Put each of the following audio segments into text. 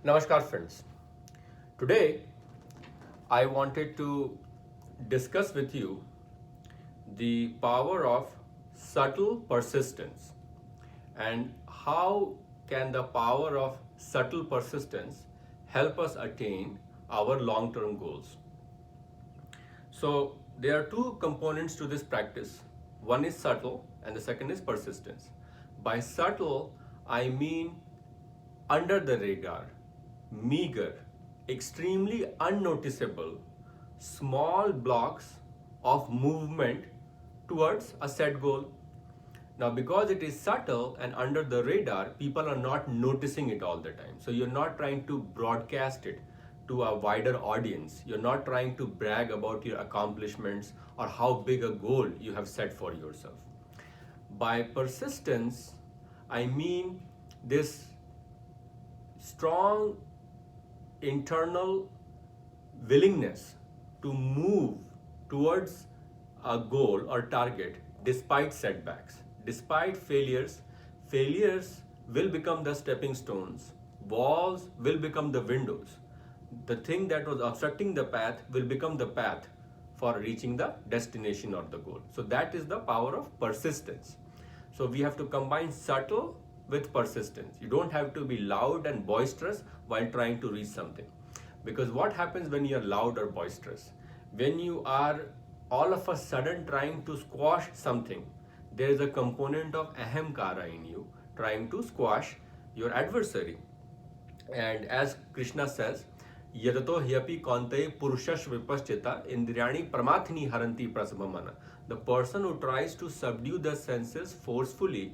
Namaskar friends. Today I wanted to discuss with you the power of subtle persistence and how can the power of subtle persistence help us attain our long-term goals. So there are two components to this practice. One is subtle and the second is persistence. By subtle, I mean under the radar, meager, extremely unnoticeable, small blocks of movement towards a set goal. Now, because it is subtle and under the radar, people are not noticing it all the time. So, you're not trying to broadcast it to a wider audience. You're not trying to brag about your accomplishments or how big a goal you have set for yourself. By persistence, I mean this strong internal willingness to move towards a goal or target despite setbacks, despite failures. Failures will become the stepping stones, walls will become the windows. The thing that was obstructing the path will become the path for reaching the destination or the goal. So that is the power of persistence. So we have to combine subtle with persistence. You don't have to be loud and boisterous while trying to reach something. Because what happens when you are loud or boisterous? When you are all of a sudden trying to squash something, there is a component of ahamkara in you trying to squash your adversary. And as Krishna says, Yadato hyapi kante purushash vipaschita indriyani pramathini haranti prasabhamana. The person who tries to subdue the senses forcefully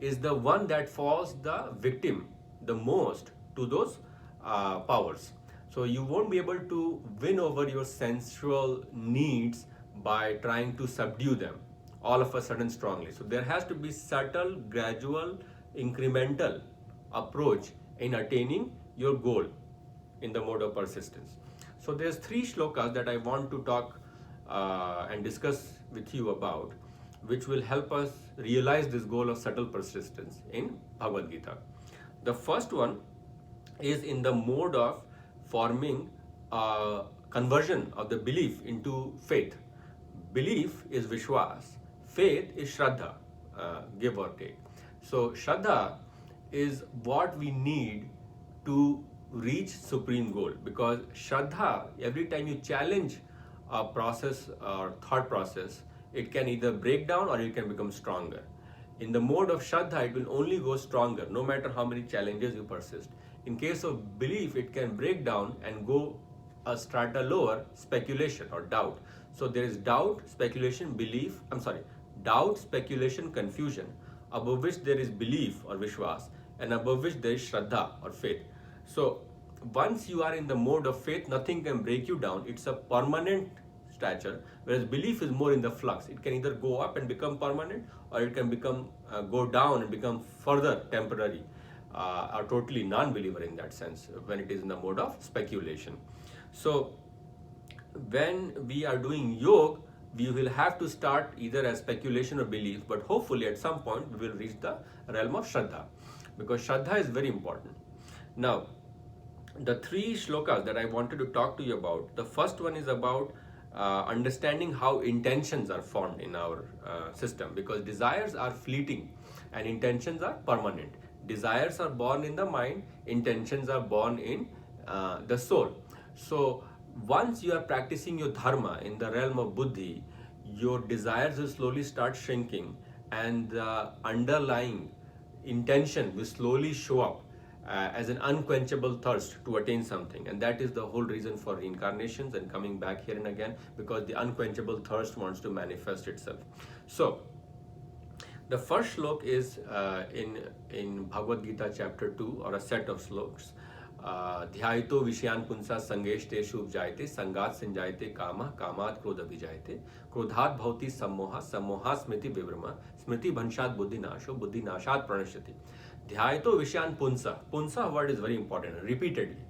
is the one that falls the victim the most to those powers. So you won't be able to win over your sensual needs by trying to subdue them all of a sudden strongly. So there has to be subtle, gradual, incremental approach in attaining your goal in the mode of persistence. So there's three shlokas that I want to talk and discuss with you about, which will help us realize this goal of subtle persistence in Bhagavad Gita. The first one is in the mode of forming a conversion of the belief into faith. Belief is Vishwas, faith is Shraddha, give or take. So Shraddha is what we need to reach supreme goal, because Shraddha, every time you challenge a process or thought process, it can either break down or it can become stronger. In the mode of Shraddha, it will only go stronger no matter how many challenges you persist. In case of belief, it can break down and go a strata lower, speculation or doubt. So there is doubt, speculation, doubt, speculation, confusion, above which there is belief or Vishwas, and above which there is Shraddha or faith. So once you are in the mode of faith, nothing can break you down. It's a permanent stature, whereas belief is more in the flux. It can either go up and become permanent, or it can become go down and become further temporary, or totally non-believer in that sense when it is in the mode of speculation. So when we are doing yoga, we will have to start either as speculation or belief, but hopefully at some point we will reach the realm of Shraddha, because Shraddha is very important. Now, the three shlokas that I wanted to talk to you about, the first one is about understanding how intentions are formed in our system, because desires are fleeting and intentions are permanent. Desires are born in the mind, intentions are born in the soul. So once you are practicing your dharma in the realm of buddhi, your desires will slowly start shrinking and the underlying intention will slowly show up as an unquenchable thirst to attain something. And that is the whole reason for reincarnations and coming back here and again, because the unquenchable thirst wants to manifest itself. So the first shlok is in Bhagavad Gita chapter 2, or a set of sloks. ध्यायतो विषयान पुंसा संगेश तेषु उपजायते संगात संजायते कामः कामात् क्रोध अभिजायते क्रोधात् भवति सम्मोहः सम्मोहात् स्मृति विभ्रमः स्मृति भंशात् बुद्धिनाशो बुद्धिनाशात् प्रणश्यति. ध्यायतो विषयान punsa. Punsa word is very important. Repeatedly.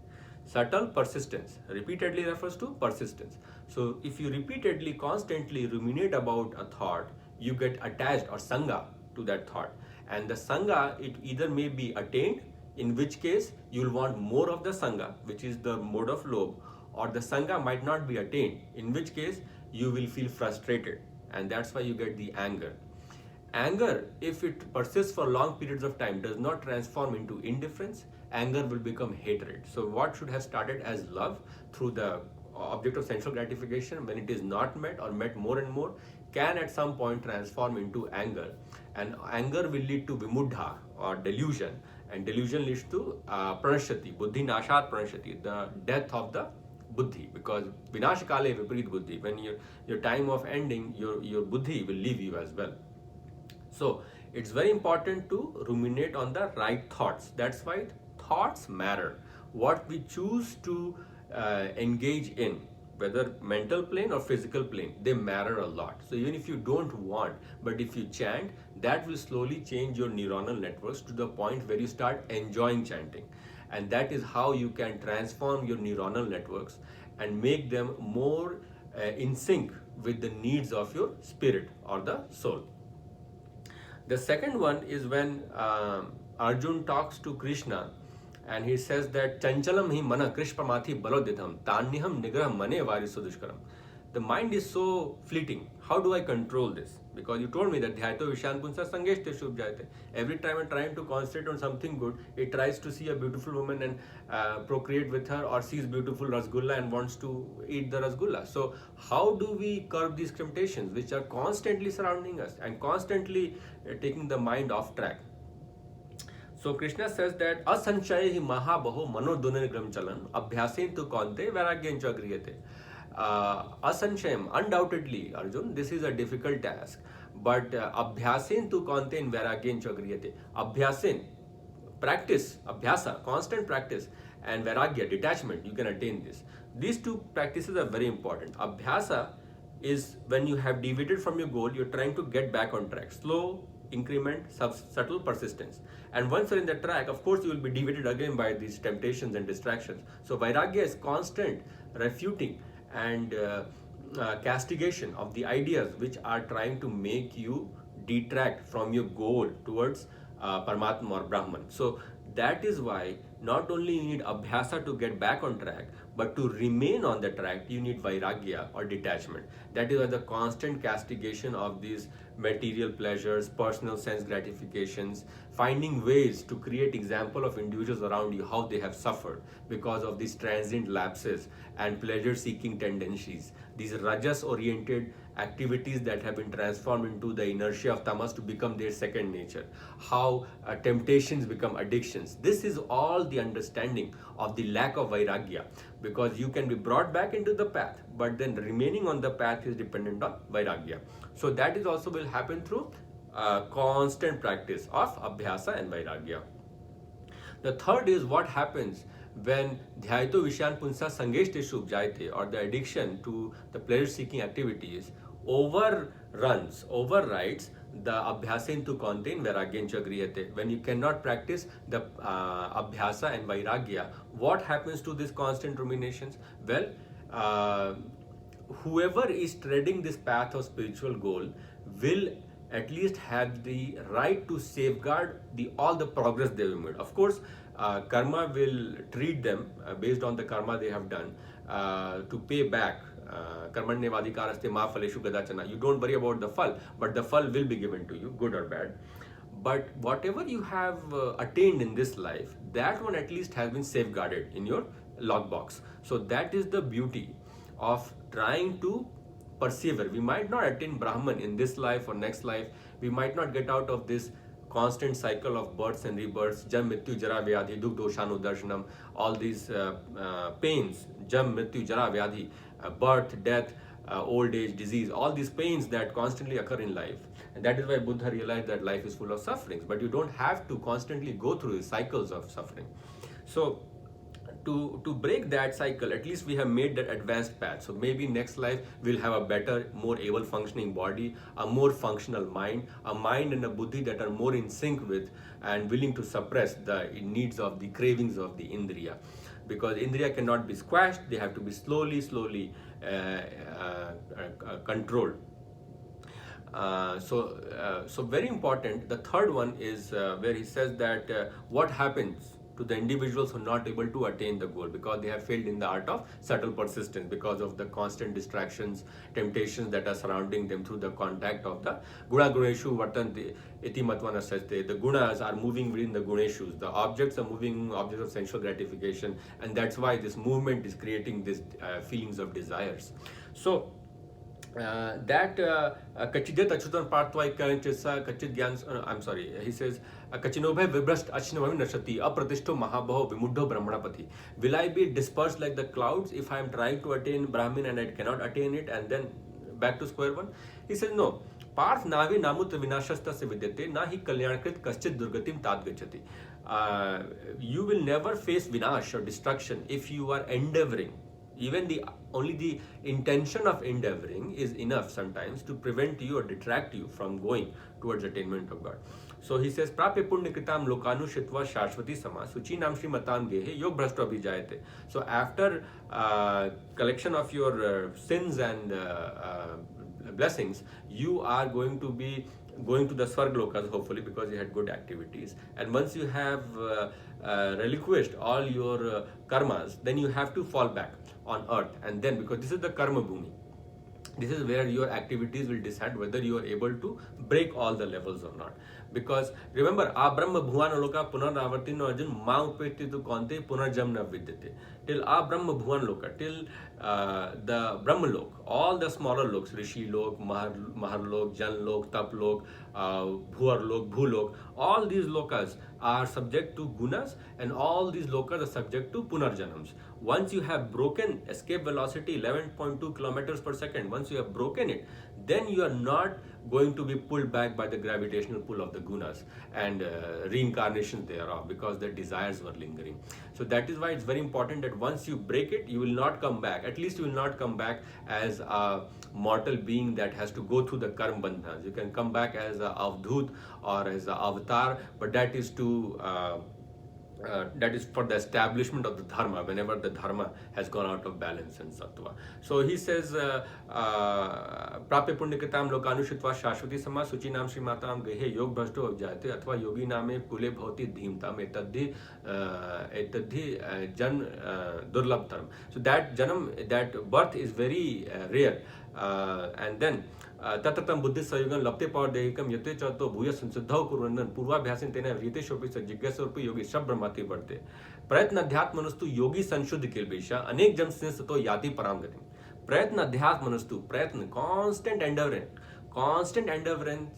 Subtle persistence. Repeatedly refers to persistence. So if you repeatedly, constantly ruminate about a thought, you get attached or sangha to that thought. And the sangha, it either may be attained, in which case you'll want more of the Sangha, which is the mode of lobe, or the Sangha might not be attained, in which case you will feel frustrated, and that's why you get the anger. Anger, if it persists for long periods of time, does not transform into indifference. Anger will become hatred. So, what should have started as love through the object of sensual gratification, when it is not met or met more and more, can at some point transform into anger. And anger will lead to vimuddha or delusion, and delusion leads to pranashati, buddhi nashat pranashati, the death of the buddhi, because vinashakale viparit buddhi, when your time of ending, your buddhi will leave you as well. So it's very important to ruminate on the right thoughts. That's why thoughts matter. What we choose to engage in, whether mental plane or physical plane, they matter a lot. So even if you don't want, but if you chant, that will slowly change your neuronal networks to the point where you start enjoying chanting. And that is how you can transform your neuronal networks and make them more in sync with the needs of your spirit or the soul. The second one is when Arjun talks to Krishna, and he says that chanchalam hi mana krishpamathi balodidham tanyaham nigrah mane varisudushkaram. The mind is so fleeting. How do I control this? Because you told me that dhyato vishan punsa sangesh te shubh jayate. Every time I'm trying to concentrate on something good, it tries to see a beautiful woman and procreate with her, or sees beautiful rasgulla and wants to eat the rasgulla. So how do we curb these temptations which are constantly surrounding us and constantly taking the mind off track? So Krishna says that asanchaya hi mahabaho manodunanigram chalan abhyasen tu kante vairagyan cha griyate. Asanchayam, undoubtedly, Arjun, this is a difficult task. But abhyasen tu kante in vairagyan cha griyate. Abhyasen, practice, abhyasa, constant practice, and vairagya, detachment, you can attain this. These two practices are very important. Abhyasa is when you have deviated from your goal, you're trying to get back on track. Slow increment, subtle persistence. And once you're in the track, of course, you will be deviated again by these temptations and distractions. So Vairagya is constant refuting and castigation of the ideas which are trying to make you detract from your goal towards Paramatma or Brahman. So that is why not only you need abhyasa to get back on track, but to remain on the track, you need vairagya or detachment. That is why the constant castigation of these material pleasures, personal sense gratifications, finding ways to create example of individuals around you, how they have suffered because of these transient lapses and pleasure-seeking tendencies. These rajas-oriented activities that have been transformed into the inertia of tamas to become their second nature, how temptations become addictions. This is all the understanding of the lack of vairagya, because you can be brought back into the path, but then remaining on the path is dependent on vairagya. So that is also will happen through constant practice of abhyasa and vairagya. The third is what happens when dhyaito vishyan punsa sangeshte shubh jayate, or the addiction to the pleasure seeking activities overrides the abhyasa into konten vairagyan cha griyate. When you cannot practice the abhyasa and vairagya, what happens to these constant ruminations? Well, whoever is treading this path of spiritual goal will at least have the right to safeguard all the progress they have made. Of course, karma will treat them based on the karma they have done to pay back. Karmanyavadikaraste ma phaleshu kadachana. You don't worry about the phal, but the phal will be given to you, good or bad. But whatever you have attained in this life, that one at least has been safeguarded in your logbox. So that is the beauty of trying to persevere. We might not attain Brahman in this life or next life. We might not get out of this constant cycle of births and rebirths, jam mrityu jara vyadhi dukh doshanu darshanam, all these pains, jam mrityu jara vyadhi, birth, death, old age, disease, all these pains that constantly occur in life. And that is why Buddha realized that life is full of sufferings, but you don't have to constantly go through the cycles of suffering. So to break that cycle, at least we have made that advanced path. So maybe next life we'll have a better, more able functioning body, a more functional mind, a mind and a buddhi that are more in sync with and willing to suppress the needs of the cravings of the indriya. Because indriya cannot be squashed, they have to be slowly controlled. So very important. The third one is where he says that what happens to the individuals who are not able to attain the goal because they have failed in the art of subtle persistence because of the constant distractions, temptations that are surrounding them through the contact of the guna guneshu vartanti iti matvana sajte. The gunas are moving within the guneshus. The objects are moving, objects of sensual gratification, and that's why this movement is creating these feelings of desires. So that Kachidat Achutan Partwai Karanchesa Kachit Gyans, I'm sorry, he says, Kachinobhe Vibrast Achinavami Nashati, Apratishto Mahabaho Vimuddho Brahmanapati. Will I be dispersed like the clouds if I am trying to attain Brahmin and I cannot attain it and then back to square one? He says, no. Parth Navi Namutra Vinashasta se vidyate, na hi kalyankrit kaschit durgatim tad gachati. You will never face vinash or destruction if you are endeavoring. Even only the intention of endeavoring is enough sometimes to prevent you or detract you from going towards attainment of God. So he says, Prapya punya kritam lokanu shitva shashvati sama suchi nam shri matam gehe yog brashto abhijayate. So after collection of your sins and blessings, you are going to be going to the Swarglokas hopefully because you had good activities. And once you have relinquished all your karmas, then you have to fall back on earth, and then because this is the karma bhumi, this is where your activities will decide whether you are able to break all the levels or not. Because remember, Abrahma Bhuvan Loka Punaravartin Arjun Ma Upeti to Konte Punarjam na Vidyate. Till Abrahma Bhuvan Loka, till the Brahma Lok, all the smaller loks, Rishi Lok, Mahar Lok, Jan Lok, Tap Lok, Bhuar Lok, Bhulok, all these lokas are subject to gunas, and all these lokas are subject to punarjanams. Once you have broken escape velocity 11.2 kilometers per second, once you have broken it, then you are not going to be pulled back by the gravitational pull of the gunas and reincarnations thereof because the desires were lingering. So that is why it's very important that once you break it, you will not come back. At least you will not come back as a mortal being that has to go through the karma bandhans. You can come back as a avdhut or as a avatar, but that is to that is for the establishment of the dharma whenever the dharma has gone out of balance and sattva. So he says, Prapya punyakatam lokanushitva shashvati sama suchi nam shri matam gehe yog bhashto avjayate athva yogi name kule bhavati dhimtam etadhi jan durlabh dharma. So that janam, that birth is very rare, and then तततम बुद्धि संयुगम लप्ते power देहिकम यते चतो भूय संसिद्धौ कुर्वन्नन पूर्वाभ्यासेन तेन ह्रियते शोपि जिज्ञासरूपी योगी सब ब्रह्माति बढ़ते प्रयत्न अध्यात्म मनस्तु योगी संशुद्ध किल्बिषा अनेक जन्म से सतो याति पराम गति. प्रयत्न अध्यात्म मनस्तु, प्रयत्न, constant endurance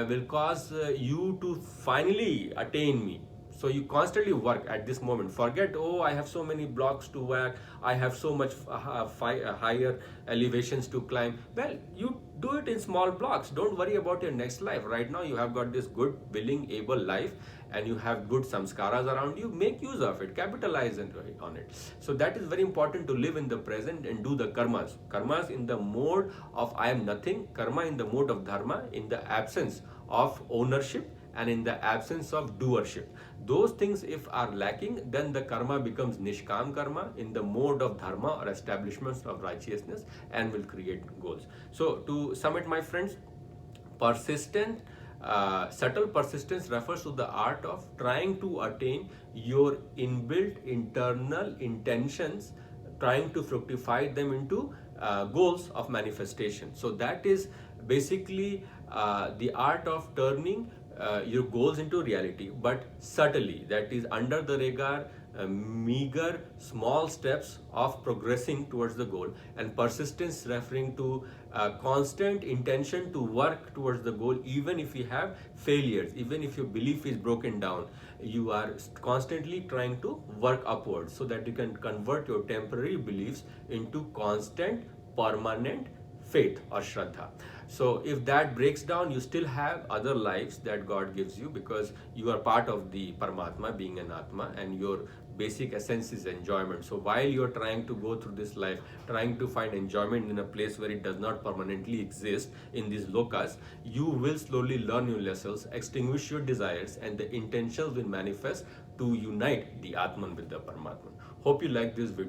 will cause you to finally attain me. So you constantly work at this moment. Forget, oh, I have so many blocks to work, I have so much higher elevations to climb. Well, you do it in small blocks. Don't worry about your next life. Right now, you have got this good, willing, able life, and you have good samskaras around you. Make use of it, capitalize on it. So that is very important to live in the present and do the karmas. Karmas in the mode of I am nothing, karma in the mode of dharma, in the absence of ownership and in the absence of doership. Those things if are lacking, then the karma becomes nishkam karma in the mode of dharma or establishments of righteousness and will create goals. So to sum it, my friends, persistent, subtle persistence refers to the art of trying to attain your inbuilt internal intentions, trying to fructify them into goals of manifestation. So that is basically the art of turning your goals into reality, but subtly, that is under the radar, meager, small steps of progressing towards the goal, and persistence referring to constant intention to work towards the goal, even if you have failures, even if your belief is broken down, you are constantly trying to work upwards so that you can convert your temporary beliefs into constant, permanent faith or shraddha. So if that breaks down, you still have other lives that God gives you because you are part of the Paramatma, being an Atma, and your basic essence is enjoyment. So while you are trying to go through this life, trying to find enjoyment in a place where it does not permanently exist in these lokas, you will slowly learn your lessons, extinguish your desires, and the intentions will manifest to unite the Atman with the Paramatman. Hope you like this video.